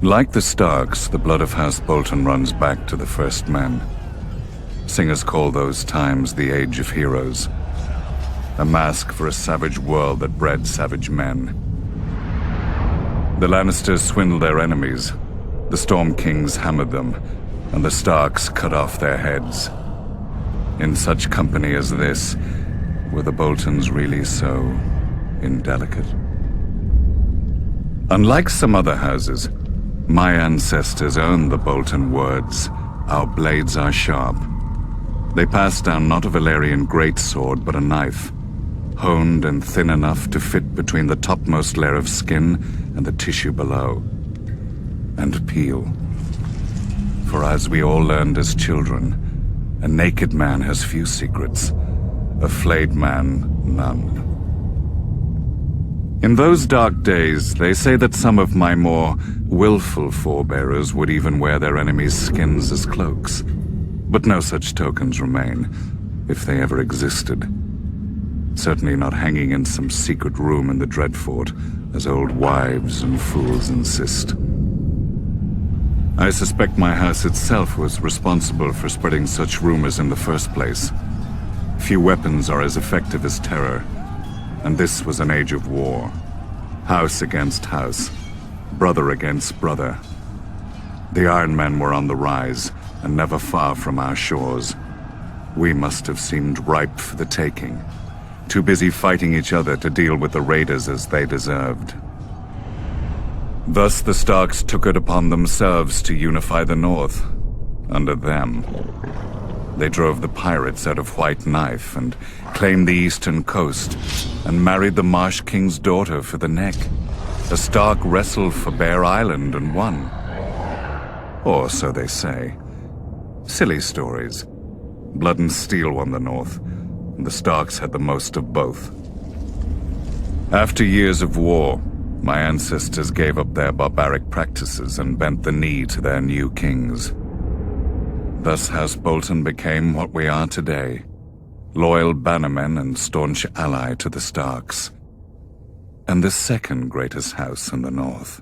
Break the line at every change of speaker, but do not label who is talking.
Like the Starks, the blood of House Bolton runs back to the first men. Singers call those times the Age of Heroes, a mask for a savage world that bred savage men. The Lannisters swindled their enemies, the Storm Kings hammered them, and the Starks cut off their heads. In such company as this, were the Boltons really so indelicate? Unlike some other houses, my ancestors owned the Bolton words, "Our blades are sharp." They passed down not a Valyrian greatsword, but a knife, honed and thin enough to fit between the topmost layer of skin and the tissue below, and peel. For as we all learned as children, a naked man has few secrets, a flayed man none. In those dark days, they say that some of my more willful forebearers would even wear their enemies' skins as cloaks. But no such tokens remain, if they ever existed. Certainly not hanging in some secret room in the Dreadfort, as old wives and fools insist. I suspect my house itself was responsible for spreading such rumors in the first place. Few weapons are as effective as terror, and this was an age of war. House against house, brother against brother. The Iron Men were on the rise, and never far from our shores. We must have seemed ripe for the taking, too busy fighting each other to deal with the raiders as they deserved. Thus the Starks took it upon themselves to unify the North, under them. They drove the pirates out of White Knife and claimed the eastern coast, and married the Marsh King's daughter for the neck. The Stark wrestled for Bear Island and won. Or so they say. Silly stories. Blood and steel won the North, and the Starks had the most of both. After years of war, my ancestors gave up their barbaric practices and bent the knee to their new kings. Thus House Bolton became what we are today, loyal bannermen and staunch ally to the Starks, and the second greatest house in the North.